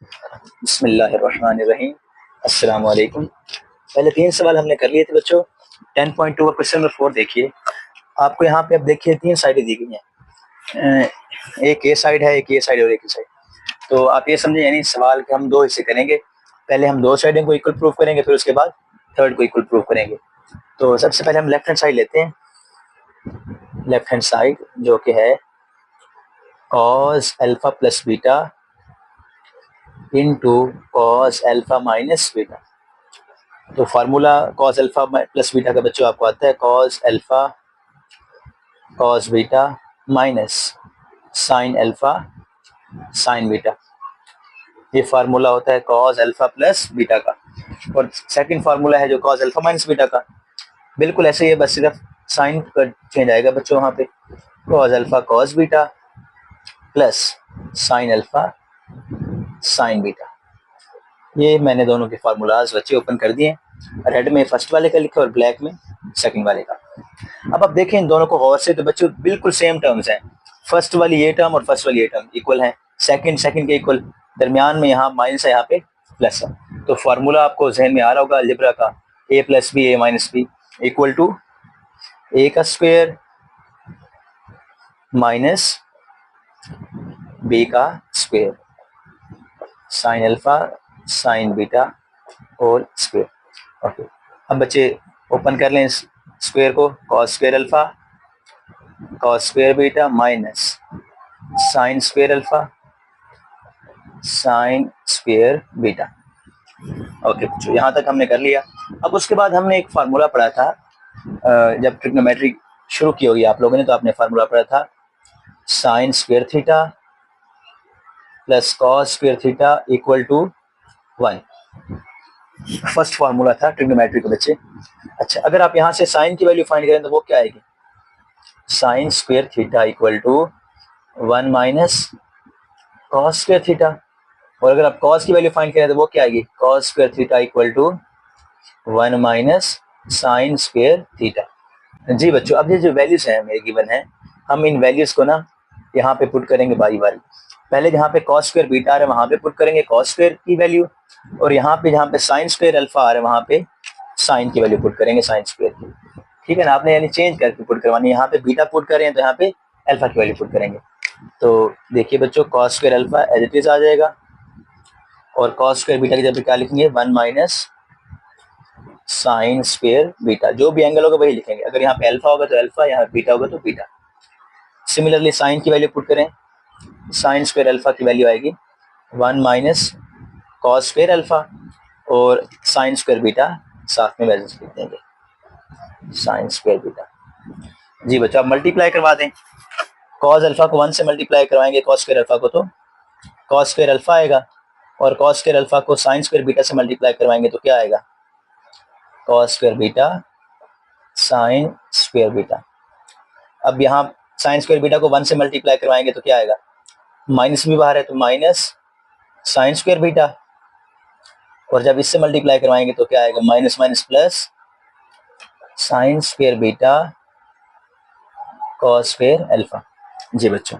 बिस्मिल्लाहिर्रहमानिर्रहीम। अस्सलाम वालेकुम। पहले 3 सवाल हमने कर लिए थे बच्चों। 10.2 का क्वेश्चन नंबर 4 देखिए। आपको यहाँ पे अब देखिए 3 साइडें दी गई हैं। एक ये साइड है, एक ये साइड और एक ये साइड। तो आप ये समझे यानी सवाल के हम 2 हिस्से करेंगे। पहले हम 2 साइडों को इक्वल प्रूव करेंगे, फिर उसके बाद थर्ड को इक्वल प्रूव करेंगे। तो सबसे पहले हम लेफ्ट हैंड साइड लेते हैं। लेफ्ट हैंड साइड जो कि है cos alpha plus beta into cos alpha minus beta. तो formula cos alpha plus beta का बच्चों आपको आता है cos alpha cos beta minus sine alpha sine beta. ये फार्मूला होता है कॉस अल्फा प्लस बीटा का। और सेकंड फार्मूला है जो कॉस अल्फा माइनस बीटा का, बिल्कुल ऐसे ही है, बस सिर्फ साइन का चेंज आएगा बच्चों। वहाँ पे cos alpha cos beta plus sine alpha sine beta. ये मैंने दोनों के फार्मूलाज बच्चे ओपन कर दिए। रेड में फर्स्ट वाले का लिखा और ब्लैक में सेकंड वाले का। अब आप देखें इन दोनों को गौर से, तो बच्चों बिल्कुल सेम टर्म्स हैं। फर्स्ट वाली ये टर्म और फर्स्ट वाली ये टर्म इक्वल है, सेकंड के इक्वल। दरमियान में यहाँ माइनस है, यहाँ पे प्लस है। तो फार्मूला आपको जहन में आ रहा होगा अलजेब्रा का, a plus B A minus B equal to A का स्क्वायर माइनस बी का square sine alpha sine beta और स्क्वायर। ओके, अब बच्चे ओपन कर लें स्क्वायर को। Cos square alpha cos square beta minus sine square alpha sine square beta. Okay बच्चों, यहाँ तक हमने कर लिया। अब उसके बाद हमने एक फार्मूला पढ़ा था, जब ट्रिग्नोमेट्री शुरू की होगी आप लोगों ने, तो आपने फार्मूला पढ़ा था sine square theta plus cos square theta equal to 1। First formula था ट्रिग्नोमेट्री के बच्चे। अच्छा, अगर आप यहाँ से साइन की वैल्यू फाइंड करें तो वो क्या आएगी? Sine square theta equal to 1 minus cos square theta. और अगर आप कॉस की वैल्यू फाइंड करें तो वो क्या आएगी? Cos square theta equal to 1 minus sine square theta. जी बच्चों, अब ये जो वैल्यूज हैं मेरे गिवन है, हम इन वैल्यूज को ना यहाँ पे पुट करेंगे बारी बारी। पहले जहाँ पे कॉस स्क्वायर बीटा आ रहा है वहां पे पुट करेंगे कॉस स्क्वायर की वैल्यू, और यहाँ पे जहाँ पे साइन स्क्वायर अल्फा आ रहा है वहां पे साइन की वैल्यू पुट करेंगे साइन स्क्वायर की। ठीक है ना, आपने यानी चेंज करके पुट करवानी। यहाँ पे बीटा पुट कर रहे हैं तो यहाँ पे अल्फा की वैल्यू पुट करेंगे। तो देखिए बच्चों, cos square alpha as it is आ जाएगा, और कॉस स्क्वायर बीटा की जगह क्या लिखेंगे? 1 माइनस साइन स्क्वायर बीटा। जो भी एंगल होगा वही लिखेंगे। अगर यहाँ पे अल्फा होगा तो अल्फा, यहाँ बीटा होगा तो बीटा। सिमिलरली साइन की वैल्यू पुट करें, साइन स्क्वायर अल्फा की वैल्यू आएगी 1 माइनस कॉस स्क्वायर अल्फा, और साइन स्क्वायर बीटा साथ में वैल्यूज लिख देंगे, साइन स्क्वायर बीटा। जी बच्चों, आप मल्टीप्लाई करवा दें। कॉस अल्फा को 1 से मल्टीप्लाई करवाएंगे कॉस स्क्वायर अल्फा को, तो कॉस स्क्वायर अल्फा आएगा, और कॉस स्क्वायर अल्फा को साइन स्क्वायर बीटा से मल्टीप्लाई करवाएंगे तो क्या आएगा? Cos square beta sine square beta. अब यहाँ साइन स्क्वायर बीटा को 1 से मल्टीप्लाई करवाएंगे तो क्या आएगा? माइनस भी बाहर है तो माइनस साइन स्क्वायर बीटा, और जब इससे मल्टीप्लाई करवाएंगे तो क्या आएगा? Minus minus plus sine square beta cos square alpha. जी बच्चों,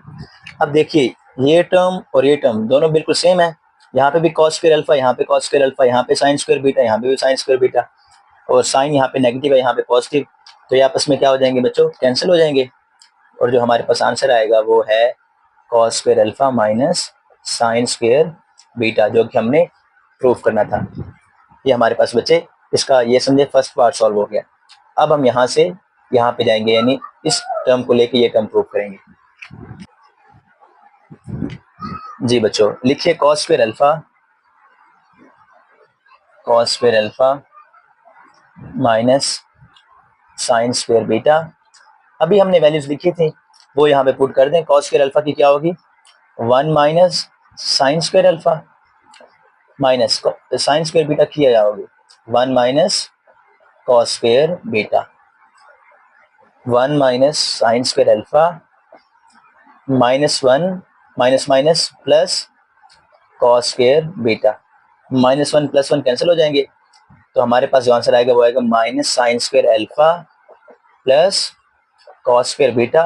अब देखिए ये टर्म और ये टर्म दोनों बिल्कुल सेम है। यहाँ पे भी कॉस स्क्वायर अल्फा, यहाँ पे कॉस स्क्वायर अल्फा, यहाँ पे साइन स्क्वायर बीटा, यहाँ पे भी साइन स्क्वायर बीटा, और साइन यहाँ पे नेगेटिव है, यहाँ पे पॉजिटिव। तो ये आपस में क्या हो जाएंगे बच्चों? कैंसिल हो जाएंगे, और जो हमारे पास आंसर आएगा वो है cos square alpha minus sine square beta, जो कि हमने प्रूफ करना था। ये हमारे पास बच्चे, इसका ये समझे फर्स्ट पार्ट सॉल्व हो गया। अब हम यहाँ से यहाँ पे जाएंगे, यानी इस टर्म को लेके ये टर्म प्रूफ करेंगे। जी बच्चों, लिखिए cos square alpha minus sine square beta. अभी हमने वैल्यूज लिखी थी वो यहाँ पे पुट कर दें। कॉस स्क्वायर अल्फा की क्या होगी? 1 minus sine square alpha minus sine square beta की क्या होगी? 1 minus cos square beta, 1 minus sine square alpha minus 1 minus minus plus cos square beta. Minus 1 plus 1 cancel हो जाएंगे, तो हमारे पास जो आंसर आएगा वो आएगा minus sine square alpha plus cos square beta.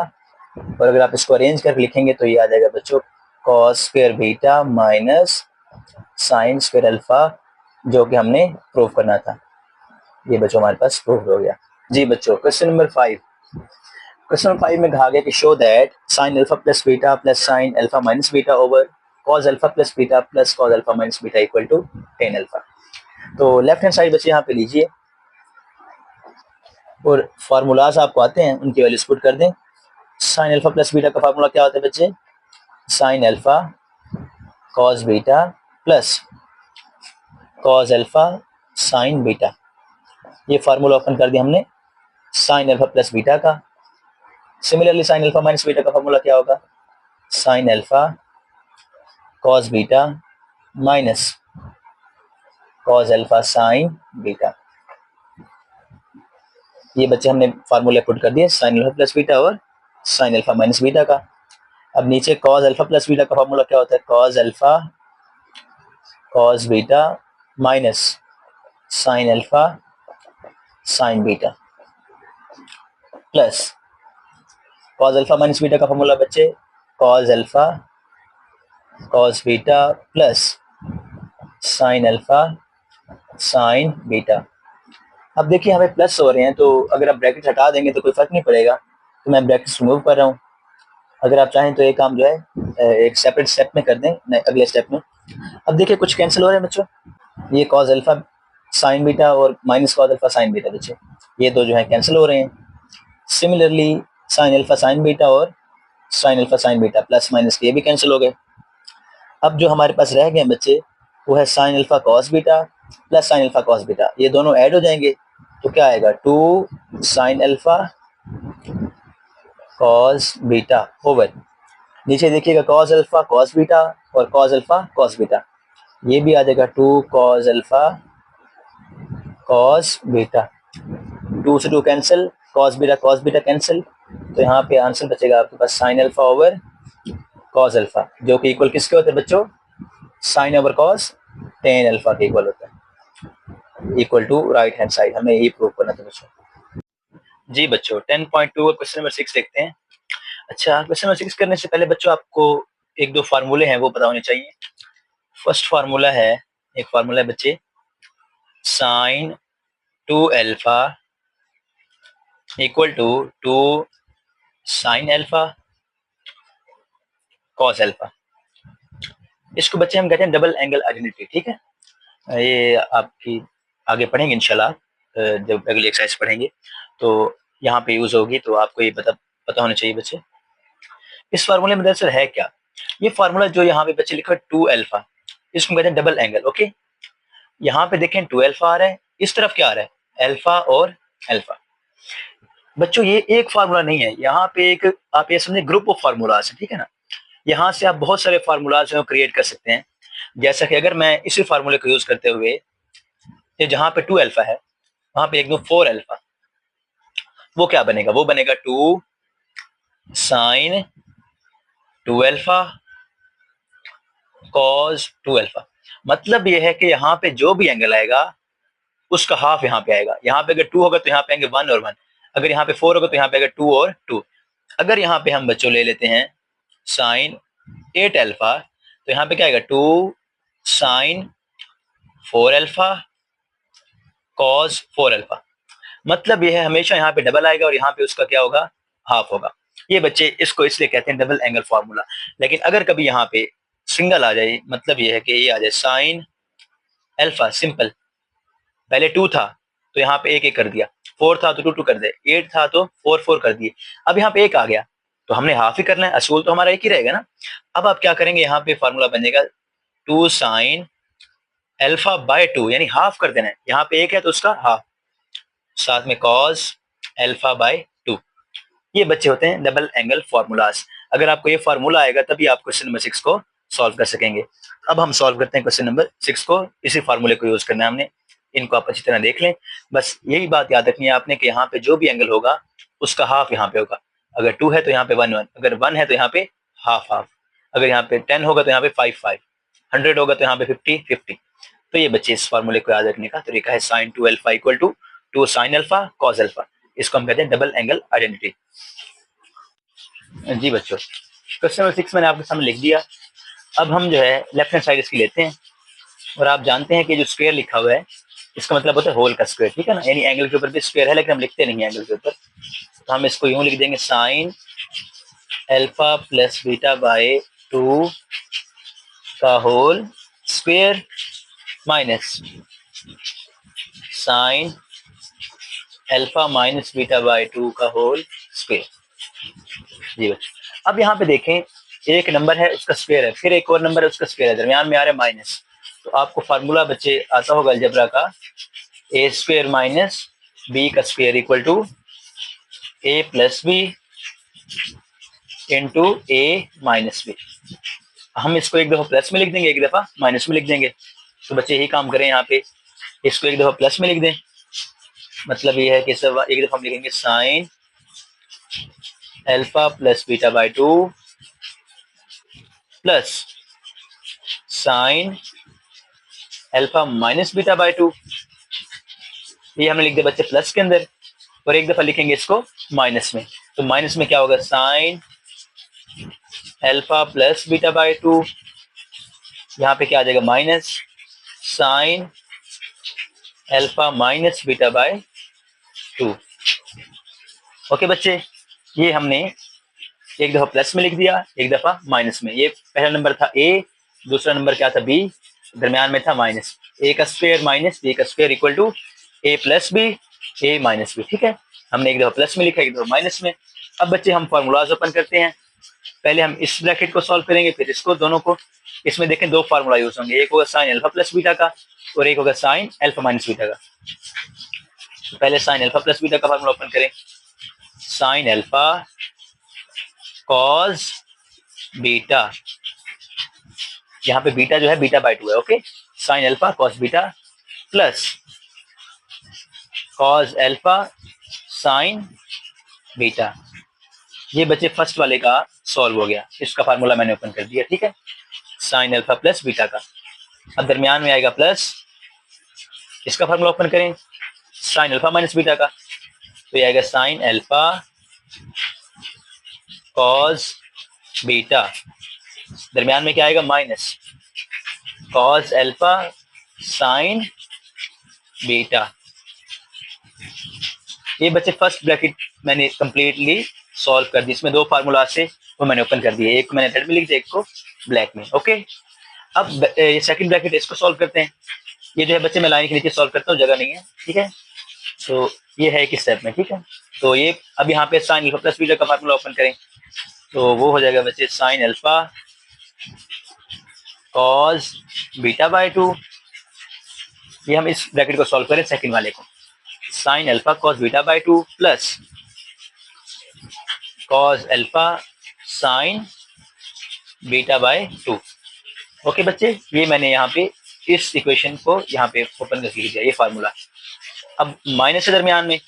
और अगर आप इसको अरेंज करके लिखेंगे तो ये आ जाएगा बच्चों cos square beta minus sine square alpha, जो कि हमने प्रूव करना था। ये बच्चों हमारे पास प्रूव हो गया। जी बच्चों, क्वेश्चन नंबर 5। क्वेश्चन नंबर 5 में कहा गया कि show that sine alpha plus beta plus sine alpha minus beta over cos alpha plus beta plus cos alpha minus beta equal to tan alpha. तो लेफ्ट हैंड साइड बच्चे यहाँ पे लीजिए और फार्मूलाज आपको आते हैं, उनकी वैल्यूज पुट कर दें। साइन अल्फा प्लस बीटा का फार्मूला क्या होता है बच्चे? Sign alpha cos beta plus cos alpha sine beta. ये फार्मूला ओपन कर दिया हमने साइन अल्फा प्लस बीटा का। Similarly sine alpha minus beta का फार्मूला क्या होगा? Sign alpha cos beta minus cos alpha sine beta. ये बच्चे हमने फार्मूला पुट कर दिए साइन अल्फा प्लस बीटा और साइन अल्फा माइनस बीटा का। अब नीचे कॉस अल्फा प्लस बीटा का फार्मूला क्या होता है? Cos alpha cos beta minus sine alpha sine beta plus cos alpha minus beta का फार्मूला बच्चे cos alpha cos beta plus sine alpha sine beta. अब देखिए हमें प्लस हो रहे हैं, तो अगर आप ब्रैकेट हटा देंगे तो कोई फर्क नहीं पड़ेगा, तो मैं ब्रैकेट रिमूव कर रहा हूँ। अगर आप चाहें तो ये काम जो है एक सेपरेट स्टेप में कर दें, अगले स्टेप में। अब देखिए कुछ कैंसिल हो रहे हैं बच्चों, ये कॉस अल्फा साइन बीटा और minus cos alpha sine beta बच्चे, ये दो जो है कैंसिल हो रहे हैं। Similarly sine alpha sine beta और sine alpha sine beta plus minus के ये भी कैंसिल हो गए। अब जो हमारे पास रह गए बच्चे वो है sine alpha cos beta plus sine alpha cos beta, ये दोनों ऐड हो जाएंगे तो क्या आएगा? 2 sine alpha cos beta over, नीचे देखिएगा कॉस अल्फा कॉस बीटा और कॉस अल्फा कॉस बीटा, ये भी आ जाएगा 2 कॉस अल्फा कॉस बीटा। 2 से 2 कैंसिल, कॉस बीटा कैंसिल, तो यहाँ पे आंसर बचेगा आपके पास sine alpha over cos alpha, जो कि इक्वल किसके होते हैं बच्चों? Sine over cos tan alpha के इक्वल होता है, equal to right hand side. हमें यही प्रूव करना था बच्चों। जी बच्चों 10.2 और क्वेश्चन नंबर 6 देखते हैं। अच्छा, क्वेश्चन नंबर 6 करने से पहले बच्चों आपको एक दो फार्मूले हैं वो पता होने चाहिए। फर्स्ट फार्मूला है, एक फार्मूला है बच्चे sine 2 alpha equal to 2 sine alpha cos alpha. इसको बच्चे हम कहते हैं डबल एंगल आइडेंटिटी, ठीक है। ये आपकी आगे पढ़ेंगे इंशाल्लाह, जब अगली एक्सरसाइज पढ़ेंगे तो यहाँ पे यूज होगी, तो आपको ये पता होना चाहिए बच्चे। इस फार्मूले में दरअसल है क्या? ये फार्मूला जो यहाँ पे बच्चे लिखा है 2 अल्फा, इसको कहते हैं डबल एंगल। ओके, यहाँ पे देखें 2 अल्फा आ रहा है, इस तरफ क्या आ रहा है? अल्फा और अल्फा। बच्चों ये एक फार्मूला नहीं है, यहाँ पे एक आप ये समझे ग्रुप ऑफ फार्मूलाज है, ठीक है ना। यहाँ से आप बहुत सारे फार्मूलाज क्रिएट कर सकते हैं। जैसा कि अगर मैं इसी फार्मूले को यूज करते हुए, ये जहाँ पे 2 अल्फा है वहां पे लिख दूं 4 अल्फा, वो क्या बनेगा? वो बनेगा 2 साइन 2 अल्फा कॉस 2 अल्फा। मतलब ये है कि यहाँ पे जो भी एंगल आएगा उसका हाफ यहाँ पे आएगा। यहाँ पे अगर 2 होगा तो यहाँ पे आएंगे 1 और 1, अगर यहाँ पे 4 होगा तो यहाँ पे आएगा 2 और 2। अगर यहाँ पे हम बच्चों ले लेते हैं साइन 8 अल्फा, तो यहाँ पे क्या आएगा? 2 साइन 4 अल्फा कॉस 4 अल्फा। मतलब ये है हमेशा यहाँ पे डबल आएगा और यहाँ पे उसका क्या होगा? हाफ होगा। ये बच्चे इसको इसलिए कहते हैं डबल एंगल फॉर्मूला। लेकिन अगर कभी यहाँ पे सिंगल आ जाए, मतलब ये है कि ये आ जाए साइन अल्फा सिंपल, पहले 2 था तो यहाँ पे 1 कर दिया, 4 था तो 2 कर दे, 8 था तो 4 कर दिए, अब यहाँ पे 1 आ गया तो हमने हाफ ही करना है, असूल तो हमारा 1 ही रहेगा ना। अब आप क्या करेंगे? यहाँ पे फॉर्मूला बनेगा 2 साइन अल्फा बाय 2, यानी हाफ कर देना है। यहाँ पे 1 है तो उसका हाफ, साथ में कॉस अल्फा बाय 2। ये बच्चे होते हैं डबल एंगल फॉर्मूलाज। अगर आपको ये फार्मूला आएगा तभी आप क्वेश्चन नंबर 6 को सॉल्व कर सकेंगे। अब हम सॉल्व करते हैं क्वेश्चन नंबर 6 को, इसी फार्मूले को यूज करना है हमने। इनको आप अच्छी तरह देख लें, बस यही बात याद रखनी है आपने कि यहाँ पे जो भी एंगल होगा उसका हाफ यहाँ पे होगा। अगर 2 है तो यहाँ पे 1 1, अगर 1 है तो यहाँ पे हाफ हाफ, अगर यहाँ पे 10 होगा तो यहाँ पे 5 5, 100 होगा तो यहाँ पे 50 50। तो ये बच्चे इस फार्मूले को याद रखने का तरीका है sine 2 alpha equal to 2 sine alpha cos alpha. इसको हम कहते हैं डबल एंगल आइडेंटिटी। जी बच्चों क्वेश्चन नंबर 6 मैंने आपके सामने लिख दिया। अब हम जो है लेफ्ट हैंड साइड इसकी लेते हैं, और आप जानते हैं कि जो स्क्वायर लिखा हुआ है इसका मतलब होता है होल का स्क्वायर, ठीक है ना। यानी एंगल के ऊपर भी स्क्वायर है लेकिन हम लिखते नहीं एंगल के ऊपर, तो हम इसको यूं लिख देंगे sine alpha plus beta by 2 का whole square minus sine alpha minus beta by 2 का होल स्क्वायर। जी बच्चों, अब यहाँ पे देखें एक नंबर है उसका स्क्वायर है, फिर एक और नंबर है उसका स्क्वायर है, दरमियान में आ रहा है माइनस, तो आपको फार्मूला बच्चे आता होगा अलजेब्रा का, ए स्क्वायर माइनस बी का square equal to a plus b into a minus b. हम इसको एक दफा प्लस में लिख देंगे, एक दफा माइनस में लिख देंगे, तो बच्चे यही काम करें, यहाँ पे इसको एक दफा प्लस में लिख दें, मतलब ये है कि सब एक दफा हम लिखेंगे sign alpha plus beta by 2 plus sine alpha minus beta by 2, ये हमने लिख दिया बच्चे प्लस के अंदर, और एक दफा लिखेंगे इसको माइनस में, तो माइनस में क्या होगा sign alpha plus beta by 2, यहाँ पे क्या आ जाएगा minus sine alpha minus beta by 2। Okay बच्चे, ये हमने एक दफा प्लस में लिख दिया, एक दफा माइनस में। ये पहला नंबर था ए, दूसरा नंबर क्या था बी, दरमियान में था माइनस। ए का स्क्वायर माइनस बी का square equal to a plus B A minus b, ठीक है। हमने एक दफा प्लस में लिखा, एक दफा माइनस में। अब बच्चे हम फार्मूलाज ओपन करते हैं, पहले हम इस ब्रैकेट को सॉल्व करेंगे फिर इसको, दोनों को। इसमें देखें दो फार्मूला यूज होंगे, एक होगा साइन अल्फा प्लस बीटा का और एक होगा साइन अल्फा माइनस बीटा का। तो पहले साइन अल्फा प्लस बीटा का फार्मूला ओपन करें, साइन अल्फा कॉस बीटा, यहाँ पे बीटा जो है बीटा बाय 2 है, okay. Sign alpha cos beta plus cos alpha sine beta. ये बच्चे फर्स्ट वाले का सॉल्व हो गया, इसका फार्मूला मैंने ओपन कर दिया, ठीक है, साइन अल्फा प्लस बीटा का। अब दरमियान में आएगा प्लस, इसका फार्मूला ओपन करें, साइन अल्फा माइनस बीटा का, तो ये आएगा साइन अल्फा कॉस बीटा, दरमियान में क्या आएगा minus cos alpha sine beta. ये बच्चे फर्स्ट ब्रैकेट मैंने कंप्लीटली सॉल्व कर दी, इसमें दो फार्मूला से वो मैंने ओपन कर दिए, एक मैंने रेड में लिख दिया, एक को ब्लैक में, ओके। अब ये सेकंड ब्रैकेट इसको सॉल्व करते हैं। ये जो है बच्चे मैं लाइन के नीचे सॉल्व करता हूँ, जगह नहीं है, ठीक है, तो ये है एक स्टेप में, ठीक है। तो ये अब यहाँ पे साइन अल्फा प्लस बीटा का फार्मूला ओपन करें, तो वो हो जाएगा बच्चे sign alpha cos beta by 2। ये हम इस ब्रैकेट को सॉल्व करें सेकंड वाले को, sign alpha cos beta by 2 plus cos alpha sine beta by 2। Okay बच्चे, ये मैंने यहाँ पे इस इक्वेशन को यहाँ पे ओपन करके लिख दिया, ये फार्मूला। अब माइनस के दरमियान में,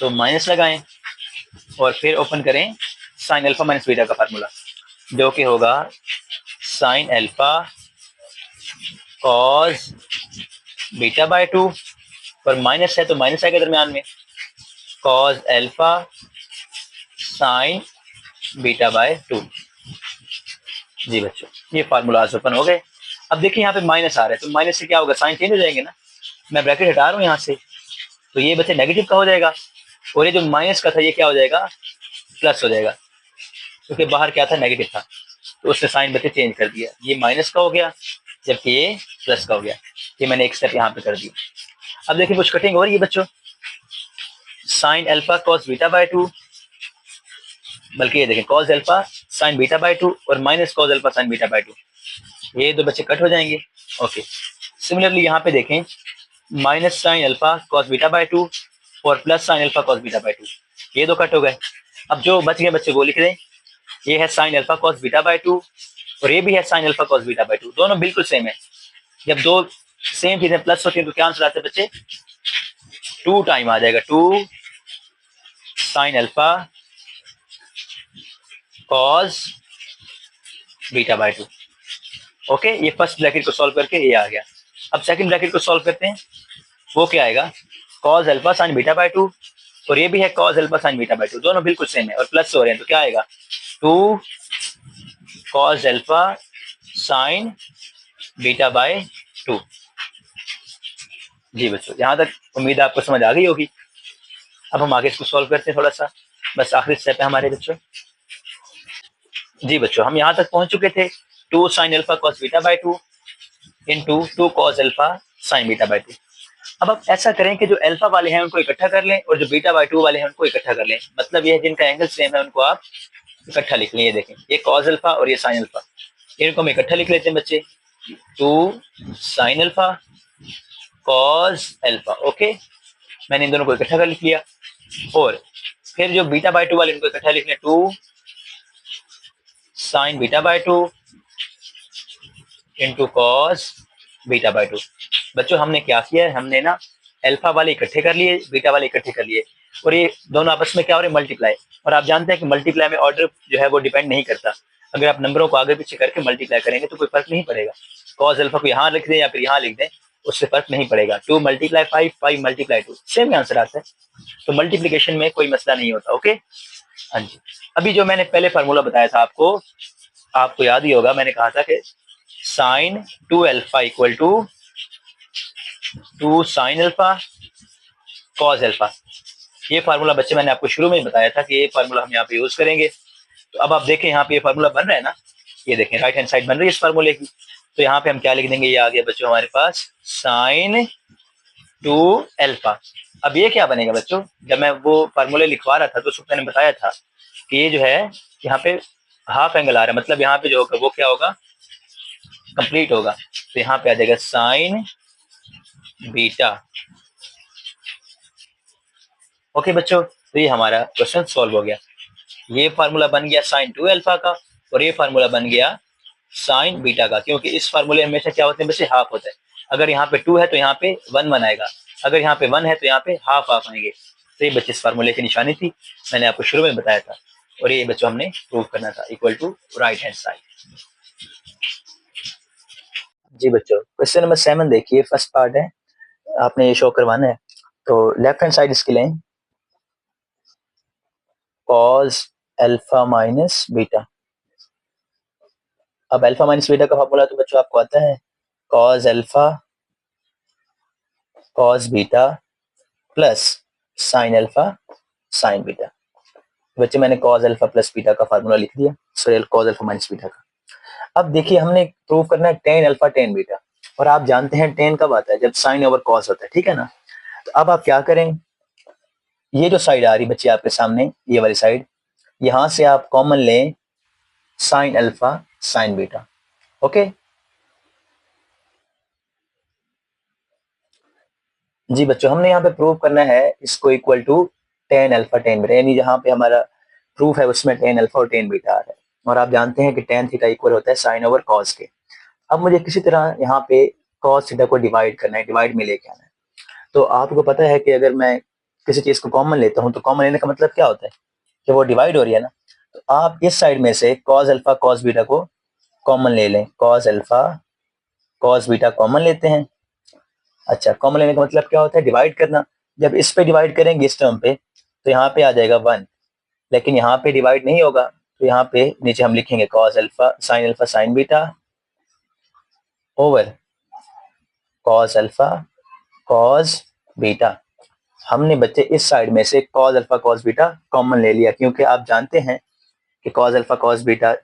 तो माइनस लगाएं और फिर ओपन करें साइन अल्फा माइनस बीटा का फार्मूला, जो कि होगा sign alpha cos beta by 2, और माइनस है तो माइनस आएगा दरमियान में, cos alpha sine beta by 2। जी बच्चों, ये फार्मूलाज ओपन हो गए। अब देखिए यहाँ पे माइनस आ रहा है, तो माइनस से क्या होगा, साइन चेंज हो जाएंगे ना। मैं ब्रैकेट हटा रहा हूँ यहाँ से, तो ये बच्चे नेगेटिव का हो जाएगा, और ये जो माइनस का था ये क्या हो जाएगा, प्लस हो जाएगा, क्योंकि बाहर क्या था, नेगेटिव था, तो उसने साइन बच्चे चेंज कर दिया, ये माइनस का हो गया जबकि ये प्लस का हो गया। ये मैंने एक स्टेप यहाँ पे कर दिया। अब देखिए कुछ कटिंग हो रही है बच्चों, sign alpha cos beta by 2, बल्कि ये देखें cos alpha sine beta by 2 और minus cos alpha sine beta by 2, ये दो बच्चे कट हो जाएंगे, ओके। सिमिलरली यहाँ पे देखें minus sine alpha cos beta by 2 और plus sine alpha cos beta by 2, ये दो कट हो गए। अब जो बच गए बच्चे वो लिख दें, ये है sine alpha cos beta by 2 और ये भी है sine alpha cos beta by 2, दोनों बिल्कुल सेम है। जब दो सेम चीजें प्लस होती हैं तो क्या आंसर आता है बच्चे, 2 टाइम आ जाएगा, 2 sine alpha cos beta by 2। Okay, ये फर्स्ट ब्रैकेट को सॉल्व करके ये आ गया। अब सेकंड ब्रैकेट को सॉल्व करते हैं, वो क्या आएगा, cos alpha sine beta by 2 और ये भी है cos alpha sine beta by 2, दोनों बिल्कुल सेम है और प्लस हो रहे हैं, तो क्या आएगा, 2 cos alpha sine beta by 2। जी बच्चों, यहाँ तक उम्मीद आपको समझ आ गई होगी। अब हम आगे इसको सॉल्व करते हैं थोड़ा सा, बस आखिरी स्टेप है हमारे बच्चों। जी बच्चों, हम यहाँ तक पहुंच चुके थे। 2 sine alpha cos beta by 2 into 2 cos alpha sine beta by 2। अब आप ऐसा करें कि जो अल्फा वाले हैं उनको इकट्ठा कर लें और जो बीटा बाय 2 वाले हैं उनको इकट्ठा कर लें। मतलब ये जिनका एंगल सेम है उनको आप इकट्ठा लिख लें। ये देखें, ये कॉस अल्फा और ये साइन अल्फा, इनको हम इकट्ठा लिख लेते हैं बच्चे। 2 sine alpha cos alpha. Okay, मैंने इन दोनों को इकट्ठा कर लिख लिया। और फिर जो बीटा बाय 2 वाले इनको इकट्ठा लिख लें। 2 sign beta by 2 into cos beta by 2। बच्चों हमने क्या किया है, हमने ना अल्फा वाले इकट्ठे कर लिए, बीटा वाले इकट्ठे कर लिए, और ये दोनों आपस में क्या हो रहे हैं, मल्टीप्लाई। और आप जानते हैं कि मल्टीप्लाई में ऑर्डर जो है वो डिपेंड नहीं करता। अगर आप नंबरों को आगे पीछे करके मल्टीप्लाई करेंगे तो कोई फर्क नहीं पड़ेगा। कॉस अल्फा को यहाँ लिख दें या फिर यहाँ लिख दें, उससे फर्क नहीं पड़ेगा। 2 मल्टीप्लाई 5, 5 मल्टीप्लाई 2, सेम आंसर आता है। तो मल्टीप्लीकेशन में कोई मसला नहीं होता। ओके, हाँ जी। अभी जो मैंने पहले फार्मूला बताया था आपको याद ही होगा, मैंने कहा था कि sine 2 alpha equal to 2 sine alpha cos alpha. ये फार्मूला बच्चे मैंने आपको शुरू में ही बताया था कि ये फार्मूला हम यहाँ पे यूज करेंगे। तो अब आप देखें यहाँ पे ये फार्मूला बन रहा है ना, ये देखें राइट हैंड साइड बन रही है इस फार्मूले की। तो यहाँ पे हम क्या लिख देंगे, ये आ गया बच्चों हमारे पास साइन 2 अल्फा। अब ये क्या बनेगा बच्चों, जब मैं वो फार्मूले लिखवा रहा था तो उसको मैंने बताया था कि ये जो है यहाँ पे हाफ एंगल आ रहा है, मतलब यहाँ पे जो होगा वो क्या होगा, कंप्लीट होगा। तो यहाँ पे आ जाएगा साइन बीटा। ओके बच्चों, तो ये हमारा क्वेश्चन सॉल्व हो गया। ये फार्मूला बन गया साइन 2 अल्फा का और ये फार्मूला बन गया साइन बीटा का, क्योंकि इस फार्मूले हमेशा क्या होते हैं बच्चे, हाफ होता है। अगर यहाँ पे 2 है तो यहाँ पे 1 1 आएगा, अगर यहाँ पे 1 है तो यहाँ पे हाफ हाफ आएंगे। तो ये बच्चे इस फार्मूले की निशानी थी, मैंने आपको शुरू में बताया था, और ये बच्चों हमने प्रूव करना था equal to right hand side. जी बच्चों, क्वेश्चन नंबर 7 देखिए, फर्स्ट पार्ट है, आपने ये शो करवाना है। तो लेफ्ट हैंड साइड इसके लें कॉस अल्फा माइनस बीटा। अब अल्फा माइनस बीटा का फॉर्मूला तो बच्चों आपको आता है, cos alpha cos beta plus sine alpha sine beta. बच्चे मैंने कॉस अल्फा प्लस बीटा का फार्मूला लिख दिया, sorry cos alpha minus beta का। अब देखिए हमने प्रूव करना है टेन अल्फा टेन बीटा, और आप जानते हैं टेन कब आता है, जब साइन ओवर कॉस होता है, ठीक है ना। तो अब आप क्या करें, ये जो साइड आ रही बच्चे आपके सामने, ये वाली साइड, यहां से आप कॉमन लें sine alpha sine beta. Okay जी बच्चों, हमने यहाँ पे प्रूव करना है इसको equal to tan alpha tan beta, यानी जहां पे हमारा प्रूफ है उसमें टेन अल्फा और टेन बीटा आ रहा है, और आप जानते हैं कि टेन थीटा इक्वल होता है साइन ओवर कॉस के। अब मुझे किसी तरह यहाँ पे कॉस थीटा को डिवाइड करना है, डिवाइड में लेके आना है। तो आपको पता है कि अगर मैं किसी चीज को कॉमन लेता हूँ तो कॉमन लेने का मतलब क्या होता है, कि वो डिवाइड हो रही है ना। तो आप इस साइड में से कॉस अल्फा कॉस बीटा को कॉमन ले लें, cos alpha cos beta common लेते हैं। अच्छा, कॉमन लेने का मतलब क्या होता है, डिवाइड करना। जब इस पे डिवाइड करेंगे इस टर्म पे, तो यहाँ पे आ जाएगा 1, लेकिन यहाँ पे डिवाइड नहीं होगा, तो यहाँ पे नीचे हम लिखेंगे cos alpha sine beta over cos alpha cos beta. हमने बच्चे इस साइड में से cos alpha cos beta common ले लिया, क्योंकि आप जानते हैं कि कॉस अल्फा कॉस बीटा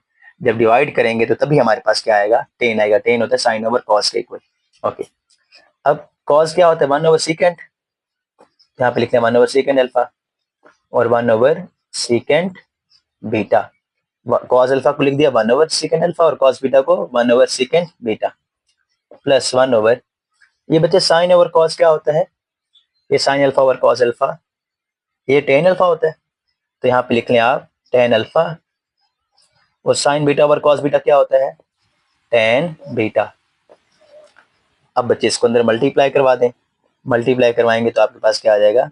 जब डिवाइड करेंगे तो तभी हमारे पास क्या आएगा, टेन आएगा। टेन होता है साइन ओवर कॉस के इक्वल। ओके, अब कॉस क्या होता है, 1 ओवर सीकेंट, यहाँ पे लिखते हैं 1 ओवर सीकेंट अल्फा और 1 over secant beta. Cos alpha को लिख दिया 1 ओवर सीकेंट अल्फा और कॉस बीटा को 1 over secant beta plus 1 over, ये बच्चे साइन ओवर कॉस क्या होता है, ये sign alpha over cos alpha, ये टेन अल्फा होता है। तो यहाँ पे लिख लें आप टेन अल्फा, और sign beta over cos beta क्या होता है, टेन बीटा। अब बच्चे इसको अंदर मल्टीप्लाई करवा दें, मल्टीप्लाई करवाएंगे तो आपके पास क्या आ जाएगा,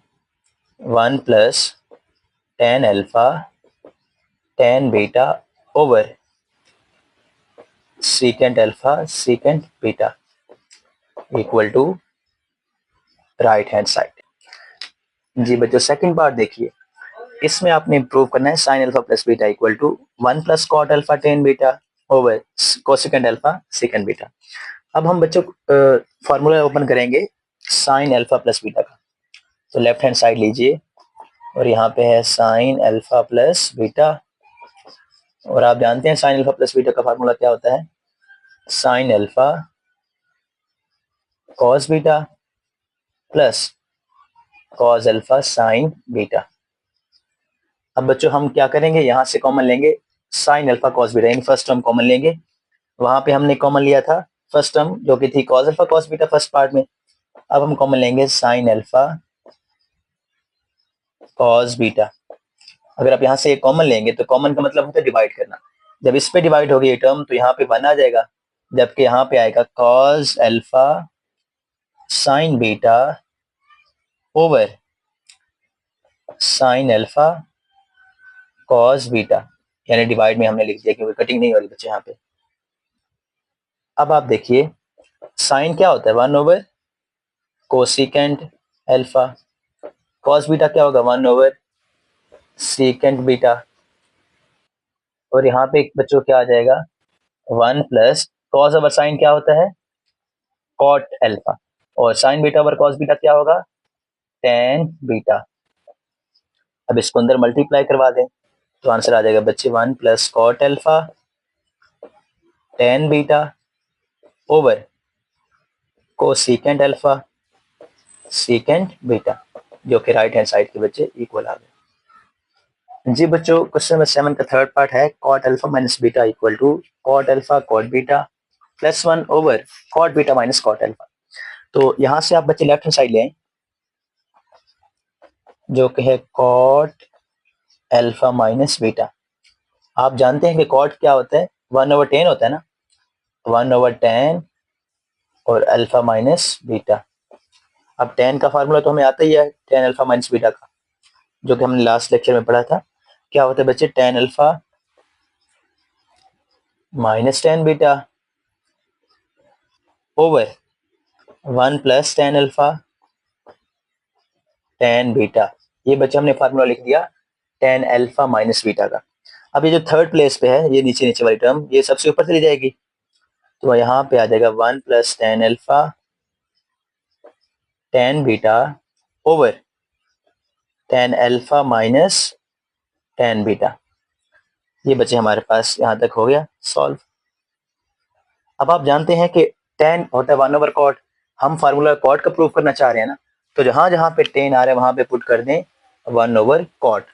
1 plus tan alpha tan beta over secant alpha secant beta equal to right hand side. जी बच्चों, सेकंड पार्ट देखिए, इसमें आपने प्रूव करना है sine alpha plus beta equal to 1 plus cot alpha tan beta over cosecant alpha secant beta. अब हम बच्चों फॉर्मूला ओपन करेंगे साइन अल्फा प्लस बीटा का। तो लेफ्ट हैंड साइड लीजिए और यहाँ पे है साइन अल्फा प्लस बीटा, और आप जानते हैं साइन अल्फा प्लस बीटा का फार्मूला क्या होता है, sine alpha cos beta plus cos alpha sine beta. अब बच्चों हम क्या करेंगे, यहाँ से कॉमन लेंगे साइन अल्फा कॉस बीटा, यानी फर्स्ट टर्म कॉमन लेंगे। वहां पे हमने कॉमन लिया था फर्स्ट टर्म जो कि थी cos alpha cos beta first part में। अब हम कॉमन लेंगे साइन अल्फा कॉस बीटा। अगर आप यहाँ से कॉमन लेंगे तो कॉमन का मतलब होता है डिवाइड करना। जब इस पे डिवाइड होगी ये टर्म तो यहाँ पे 1 आ जाएगा, जबकि यहाँ पे आएगा cos alpha sine beta over sign alpha cos beta, यानी डिवाइड में हमने लिख दिया क्योंकि कटिंग नहीं हो रही बच्चे यहाँ पे। अब आप देखिए साइन क्या होता है 1 over cosecant alpha, cos beta क्या होगा 1 ओवर सीकेंट बीटा, और यहाँ पे बच्चों क्या आ जाएगा 1 प्लस कॉस ओवर साइन क्या होता है कॉट अल्फा, और sign beta over cos beta क्या होगा टेन बीटा। अब इसको अंदर मल्टीप्लाई करवा दें तो आंसर आ जाएगा बच्चे 1 plus cot alpha tan beta over cosecant alpha secant beta, जो कि राइट हैंड साइड के बच्चे इक्वल आ गए। जी बच्चों क्वेश्चन नंबर 7 का थर्ड पार्ट है cot alpha minus beta equal to cot alpha cot beta plus 1 over cot beta minus cot alpha. तो यहाँ से आप बच्चे लेफ्ट हैंड साइड ले आए जो कि है कॉट अल्फा माइनस बीटा। आप जानते हैं कि कॉट क्या होता है 1 ओवर 10 होता है ना, 1 ओवर 10 और अल्फा माइनस बीटा। अब 10 का फार्मूला तो हमें आता ही है 10 अल्फा माइनस बीटा का, जो कि हमने लास्ट लेक्चर में पढ़ा था। क्या होता है बच्चे 10 alpha minus 10 beta over 1 plus 10 alpha 10 beta. ये बच्चे हमने फार्मूला लिख दिया 10 अल्फा माइनस बीटा का। अब ये जो थर्ड प्लेस पे है ये नीचे नीचे वाली टर्म ये सबसे ऊपर चली जाएगी, तो यहाँ पे आ जाएगा 1 plus 10 alpha 10 beta over 10 alpha minus 10 beta. ये बच्चे हमारे पास यहाँ तक हो गया सॉल्व। अब आप जानते हैं कि 10 होता है 1 ओवर कॉट, हम फार्मूला कॉट का प्रूव करना चाह रहे हैं ना, तो जहां जहां पे 10 आ रहा है वहां पे पुट कर दें 1 ओवर कॉट।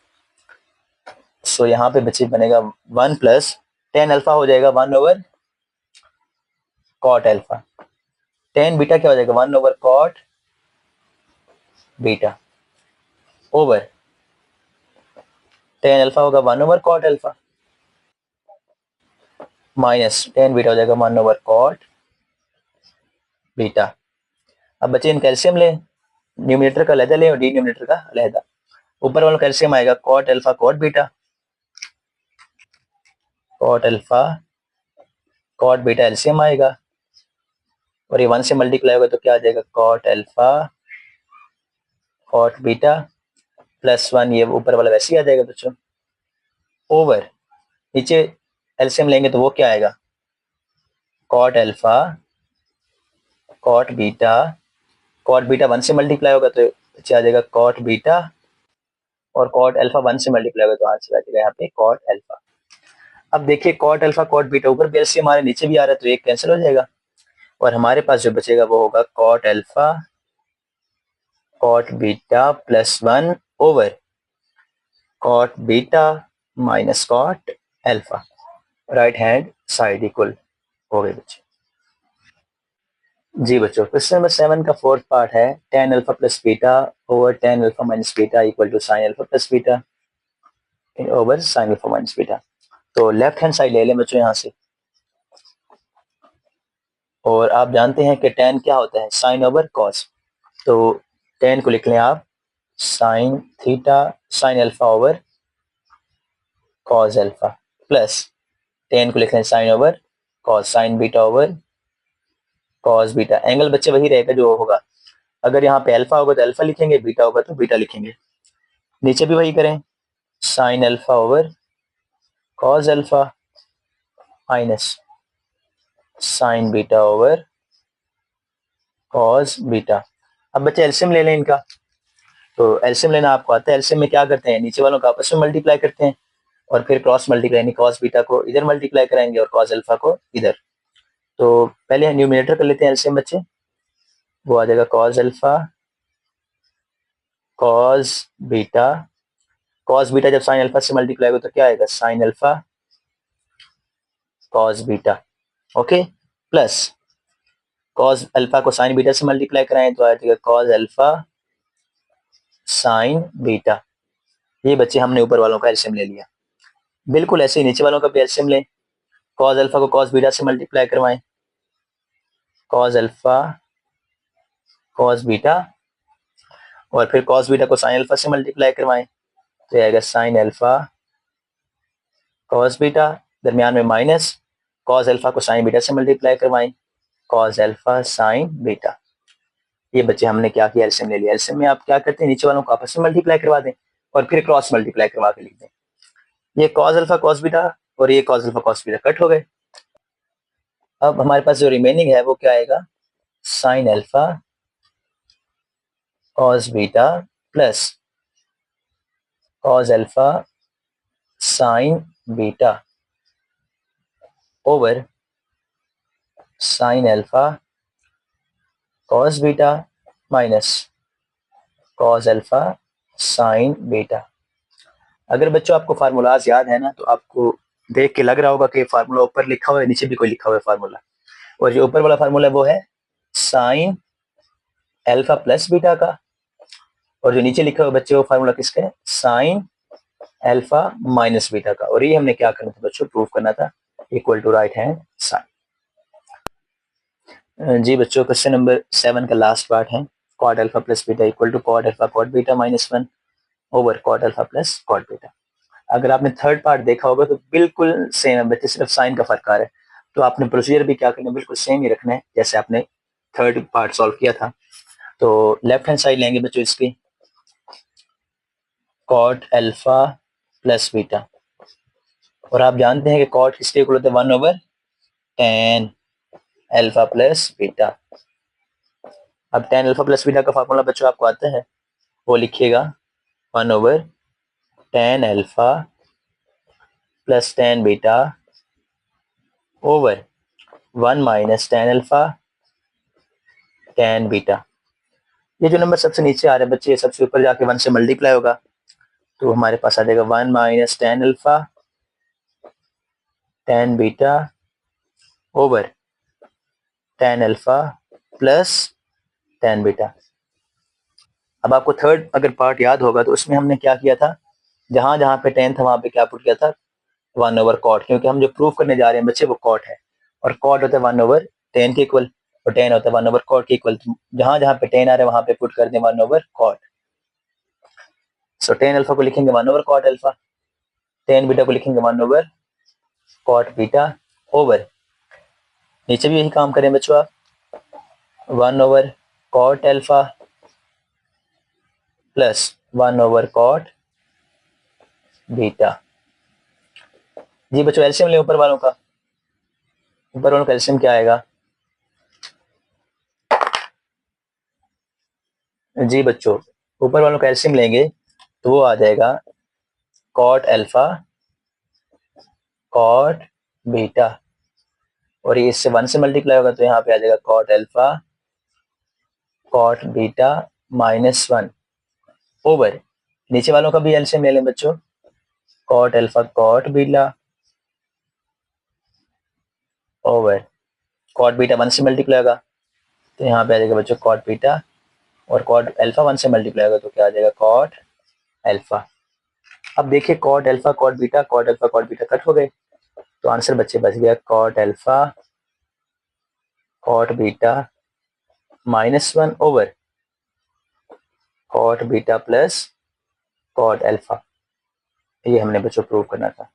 सो यहाँ पे बच्चे बनेगा 1 प्लस 10 अल्फा हो जाएगा 1 ओवर कॉट अल्फा, 10 बीटा क्या हो जाएगा 1 over cot beta over 10 alpha होगा 1 over cot alpha minus 10 beta हो जाएगा 1 ओवर कॉट बीटा। अब बच्चे इन कैल्शियम लें, न्यूमिनेटर का अलहदा लें और डिनोमिनेटर का अलहदा। ऊपर वाला कैल्शियम आएगा cot alpha cot beta, cot alpha cot beta LCM आएगा, और ये 1 से मल्टीप्लाई होगा तो क्या आ जाएगा cot alpha cot beta plus 1, ये ऊपर वाला वैसे ही आ जाएगा बच्चों, ओवर नीचे एलसीएम लेंगे तो वो क्या आएगा कॉट अल्फा कॉट बीटा 1 से मल्टीप्लाई होगा तो आ जाएगा कॉट बीटा, और कॉट अल्फा 1 से मल्टीप्लाई होगा तो आंसर आ जाएगा यहाँ पे कॉट अल्फा। अब देखिए कॉट अल्फा कॉट बीटा ऊपर भी एलसीएम हमारे नीचे भी आ रहा है तो एक कैंसिल हो जाएगा, और हमारे पास जो बचेगा वो होगा cot alpha cot beta plus 1 over cot beta minus cot alpha, right hand side equal हो गए बच्चे। जी बच्चों क्वेश्चन नंबर 7 का फोर्थ पार्ट है tan alpha plus beta over tan alpha minus beta equal to sin alpha plus beta over sin alpha minus beta. तो left hand side ले लें बच्चों यहाँ से, और आप जानते हैं कि tan क्या होता है sin ओवर cos, तो tan को लिख लें आप sin theta sin alpha over cos alpha plus tan को लिख लें sin over cos sin beta over cos beta. Angle बच्चे वही रहेगा जो होगा, अगर यहाँ पे अल्फा होगा तो अल्फा लिखेंगे, बीटा होगा तो बीटा लिखेंगे। नीचे भी वही करें sin alpha over cos alpha minus sign beta over cos beta. अब बच्चे एलसीएम ले लें इनका, तो एलसीएम लेना आपको आता है। एलसीएम में क्या करते हैं, नीचे वालों को आपस में मल्टीप्लाई करते हैं और फिर क्रॉस मल्टीप्लाई, यानी कॉस बीटा को इधर मल्टीप्लाई कराएंगे और कॉस अल्फा को इधर। तो पहले न्यूमिनेटर कर लेते हैं एलसीएम बच्चे, वो आ जाएगा cos alpha cos beta. Cos beta जब साइन अल्फा से मल्टीप्लाई हो तो क्या आएगा, sign alpha cos beta. Okay, plus cos alpha को साइन बीटा से मल्टीप्लाई कराएं तो आ जाएगा कॉस अल्फा साइन बीटा। ये बच्चे हमने ऊपर वालों का एलसीएम ले लिया। बिल्कुल ऐसे ही नीचे वालों का भी एलसीएम लें। कॉस अल्फा को कॉस बीटा से मल्टीप्लाई करवाएं, कॉस अल्फा कॉस बीटा, और फिर कॉस बीटा को साइन अल्फा से मल्टीप्लाई करवाएं तो आएगा साइन अल्फा कॉस बीटा, दरमियान में माइनस, कॉस अल्फा को साइन बीटा से मल्टीप्लाई करवाएं, कॉस अल्फा साइन बीटा। ये बच्चे हमने क्या किया, एलसीएम ले लिया। एलसीएम में आप क्या करते हैं, नीचे वालों को आपस में मल्टीप्लाई करवा दें और फिर क्रॉस मल्टीप्लाई करवा के लिख दें। ये कॉस अल्फा कॉस बीटा और ये cos alpha cos beta cut हो गए। अब हमारे पास जो रिमेनिंग है वो क्या आएगा, sign alpha cos beta plus cos alpha sine beta over sign alpha cos beta minus cos alpha sine beta. अगर बच्चों आपको फार्मूलाज याद है ना, तो आपको देख के लग रहा होगा कि फार्मूला ऊपर लिखा हुआ है, नीचे भी कोई लिखा हुआ है फार्मूला, और जो ऊपर वाला फार्मूला वो है साइन अल्फा प्लस बीटा का, और जो नीचे लिखा हुआ बच्चे वो फार्मूला किसका है, साइन अल्फा माइनस बीटा का। और ये हमने क्या करना था बच्चों, प्रूव करना था, equal to right hand side. जी बच्चों, क्वेश्चन नंबर 7 का लास्ट पार्ट है, cot alpha plus beta equal to cot alpha cot beta minus 1 over cot alpha plus cot beta. अगर आपने थर्ड पार्ट देखा होगा तो बिल्कुल सेम है बच्चे, सिर्फ साइन का फर्क आ रहा है। तो आपने प्रोसीजर भी क्या करना है, बिल्कुल सेम ही रखना है जैसे आपने थर्ड पार्ट सॉल्व किया था। तो लेफ्ट हैंड साइड लेंगे बच्चों इसकी, कॉट अल्फा प्लस बीटा, और आप जानते हैं कि कॉट किसके इक्वल होता है, 1 over tan alpha plus beta. अब टेन अल्फा प्लस बीटा का फार्मूला बच्चों आपको आता है, वो लिखिएगा 1 over tan alpha plus ten beta over 1 minus ten alpha tan beta. ये जो नंबर सबसे नीचे आ रहे हैं बच्चे, ये सबसे ऊपर जाके 1 से मल्टीप्लाई होगा, तो हमारे पास आ जाएगा 1 minus ten alpha tan beta over tan alpha plus tan beta. अब आपको थर्ड अगर पार्ट याद होगा तो उसमें हमने क्या किया था, जहां जहां पे टेन था वहां पे क्या पुट किया था, 1 ओवर कॉट, क्योंकि हम जो प्रूफ करने जा रहे हैं बच्चे वो कॉट है, और कॉट होता है 1 ओवर टेन के इक्वल, और टेन होता है 1 ओवर कॉट के इक्वल। जहां जहां पे टेन आ रहा है वहां पे पुट कर दें 1 over cot. So tan alpha को लिखेंगे 1 over cot alpha, tan beta को लिखेंगे 1 ओवर कॉट बीटा ओवर, नीचे भी यही काम करें बच्चों आप, 1 over cot alpha plus 1 over cot beta. जी बच्चों, एलसीएम ले ऊपर वालों का, ऊपर वालों का एलसीएम क्या आएगा, जी बच्चों ऊपर वालों का एलसीएम लेंगे तो वो आ जाएगा कॉट अल्फा कॉट बीटा, और ये इससे 1 से मल्टीप्लाई होगा तो यहाँ पे आ जाएगा cot alpha cot beta minus 1 over, नीचे वालों का भी एलसीएम ले लें बच्चों, cot alpha cot beta over cot beta 1 से मल्टीप्लाई होगा तो यहाँ पे आ जाएगा बच्चों कॉट बीटा, और कॉट अल्फा 1 से मल्टीप्लाई होगा तो क्या आ जाएगा कॉट अल्फा। अब देखिए cot alpha cot beta cut हो गए, तो आंसर बच्चे बच गया cot alpha cot beta minus 1 over cot beta plus cot alpha. ये हमने बच्चों प्रूव करना था।